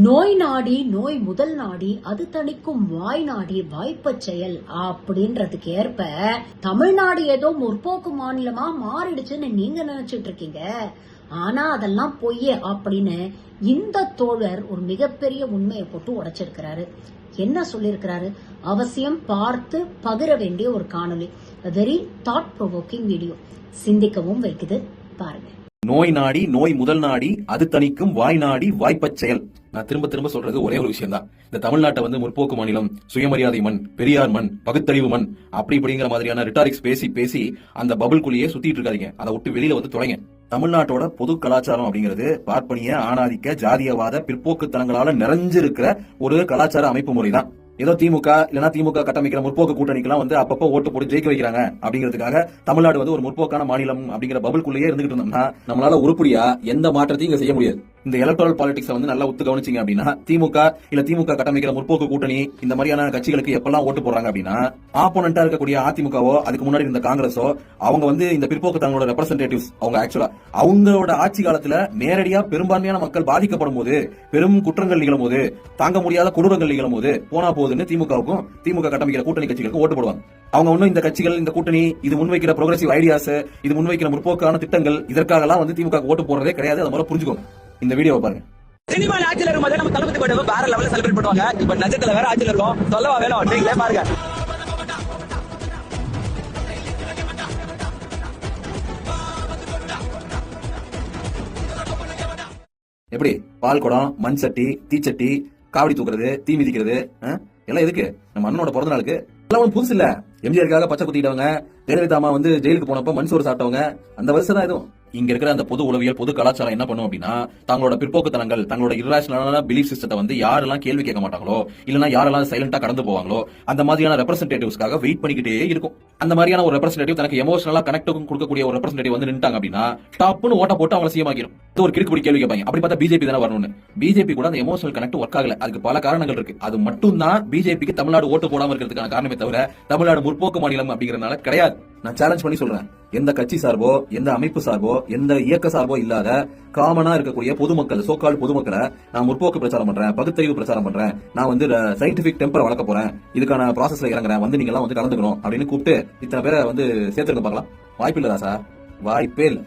நோய் நாடி நோய் முதல் நாடி அது தணிக்கும் வாய் நாடி வாய்ப்பச் செயல் அப்படின்றதுக்கு ஏற்ப தமிழ்நாடு ஏதோ முற்போக்கு மாநிலமா மாறிடுச்சுன்னு நீங்க நினைச்சிட்டு இருக்கீங்க. ஆனா அதெல்லாம் பொய்யே அப்படின்னு இந்த தோழர் ஒரு மிகப்பெரிய உண்மையை போட்டு உடைச்சிருக்கிறாரு. என்ன சொல்லிருக்கிறாரு? அவசியம் பார்த்து பகிர வேண்டிய ஒரு காணொலி. வெரி தாட் ப்ரொவோக்கிங் வீடியோ, சிந்திக்கவும் வைக்குது, பாருங்க. நோய் நாடி நோய் முதல் நாடி அது தணிக்கும் வாய் நாடி வாய்ப்பச் செயல். நான் திரும்ப திரும்ப சொல்றது ஒரே ஒரு விஷயம் தான். இந்த தமிழ்நாட்டை வந்து முற்போக்கு மாநிலம், சுயமரியாதை மண், பெரியார் மண், பகுத்தறிவு மண் அப்படி இப்படிங்கிற மாதிரியான ரிட்டாரிக்ஸ் பேசி பேசி அந்த பபுள்குள்ளேயே சுத்திட்டு இருக்காதீங்க. அதை விட்டு வெளியில வந்து தொலைங்க. தமிழ்நாட்டோட பொது கலாச்சாரம் அப்படிங்கிறது பார்ப்பனிய, ஆணாதிக்க, ஜாதியவாத பிற்போக்குத்தனங்களால நிறைஞ்சிருக்கிற ஒரு கலாச்சார அமைப்பு முறை தான். ஏதோ திமுக இல்லனா திமுக கட்டமைக்கிற முற்போக்கு கூட்டணிக்கெல்லாம் வந்து அப்பப்போ ஓட்டு போட்டு ஜெயிக்க வைக்கிறாங்க அப்படிங்கிறதுக்காக தமிழ்நாடு வந்து ஒரு முற்போக்கான மாநிலம் அப்படிங்கிற பபுள்குள்ளேயே இருந்துகிட்டு இருந்தோம்னா நம்மளால உருப்படியா எந்த மாற்றத்தையும் இங்க செய்ய முடியாது. இந்த எலக்ட்ரல் பாலிடிக்ஸ் வந்து நல்லா ஒத்து கவனிச்சிங்க அப்படின்னா, திமுக கட்டமைக்கிற முற்போக்கு கூட்டணி இந்த மாதிரியான கட்சிகளுக்கு எப்பெல்லாம் ஓட்டு போடுறாங்க அப்படின்னா, ஆப்போனண்டா இருக்கக்கூடிய அதிமுகவோ அதுக்கு முன்னாடி இருந்த காங்கிரஸோ அவங்க வந்து இந்த பிற்போக்கு தங்களோட ரெப்ரசன்டேட்டிவ்ஸ் அவங்க ஆக்சுவலா அவங்களோட ஆட்சி காலத்துல நேரடியா பெரும்பான்மையான மக்கள் பாதிக்கப்படும் போது, பெரும் குற்றங்கள் நிகழும் போது, தாங்க முடியாத கொடூரங்கள் நிகழும் போது போனா போகுதுன்னு திமுகவுக்கும் திமுக கட்டமைக்கிற கூட்டணி கட்சிகளுக்கும் ஓட்டு போடுவாங்க. அவங்க ஒன்னும் இந்த கட்சிகள், இந்த கூட்டணி இது முன்வைக்கிற ப்ரோகிரசிவ் ஐடியாஸ், இது முன்வைக்கிற முற்போக்கான திட்டங்கள் இதற்காக எல்லாம் வந்து திமுக ஓட்டு போடுறதே கிடையாது. அதை முறை புரிஞ்சுக்கோங்க. இந்த வீடியோவை பாருங்க. சினிமா ஆட்சியில் இருக்கும்போது நம்ம தளபதி படம் வேற லெவல்ல செலிப்ரேட் பண்ணுவாங்க. இப்ப நட்சத்திர வேற ஆட்சியில் இருக்கும், சொல்லவா வேணும்? நீங்களே பாருங்க. எப்படி பால் குடம், மண் சட்டி, தீச்சட்டி, காவடி தூக்குறது, தீ மிதிக்கிறது எல்லாம் எதுக்கு? நம்ம அண்ணனோட பிறந்த நாளுக்கு. எல்லாம் ஒன்றும் புதுசு இல்ல. எம்ஜிஆருக்காக பச்சை குத்திட்டவங்க, ஜெயலலிதா அம்மா வந்து ஜெயிலுக்கு போனப்ப மண் சோறு சாப்பிட்டவங்க, அந்த வருஷம் தான் இதுவும். இங்க இருக்கிற அந்த பொது உளவியல், பொது கலாச்சாரம் என்ன பண்ணும் அப்படின்னா, தங்களோட பிற்போக்குத்தனங்கள், தங்களோட இரேஷனலான பிலீஃப் சிஸ்டத்தை வந்து யாரெல்லாம் கேள்வி கேட்க மாட்டாங்களோ, இல்லனா யாரெல்லாம் சைலண்டா கடந்து போவாங்களோ, அந்த மாதிரியான ரெப்ரசன்டேட்டிவ்ஸ்க்காக வெயிட் பண்ணிக்கிட்டே இருக்கும். அந்த மாதிரியான ஒரு ரெப்ரசன்டேட்டிவ் தனக்கு எமோஷனலா கனெக்ட் கொடுக்கக்கூடிய ஒரு ரெப்ரசன்டேட்டிவ் வந்து நின்ட்டாங்க அப்படின்னா, டாப்னு ஓட்ட போட்டு அவங்களை சிஎமாக்கிடும். ஒரு கிறுக்கு கேள்வி கேட்பாங்க. அப்படி பார்த்தா பிஜேபி தானே வரணும்னு. பிஜேபி கூட அந்த எமோஷனல் கனெக்ட் ஒர்க் ஆகல. அதுக்கு பல காரணங்கள் இருக்கு. அது மட்டும் தான் பிஜேபிக்கு தமிழ்நாடு ஓட்டு போடாம இருக்கிறதுக்கான காரணமே தவிர தமிழ்நாடு முற்போக்கு மாநிலம் அப்படிங்கறதுனால கிடையாது. நான் சேலஞ்ச் பண்ணி சொல்றேன். எந்த கட்சி சார்போ, எந்த அமைப்பு சார்போ, எந்த இயக்க சார்போ இல்லாத காமனா இருக்கக்கூடிய பொதுமக்கள், சோக்கால் பொதுமக்களை நான் முற்போக்கு பிரச்சாரம் பண்றேன், பகுத்தறிவு பிரச்சாரம் பண்றேன், நான் வந்து சயின்டிபிக் டெம்பர் வளர்க்க போறேன், இதுக்கான ப்ராசஸ்ல இறங்குறேன், வந்து நீங்க எல்லாம் வந்து கலந்துக்கணும் அப்படின்னு கூப்பிட்டு இத்தனை பேரை வந்து சேர்த்துக்க பார்க்கலாம். வாய்ப்பு இல்ல ராசா, வாய்ப்பே இல்ல.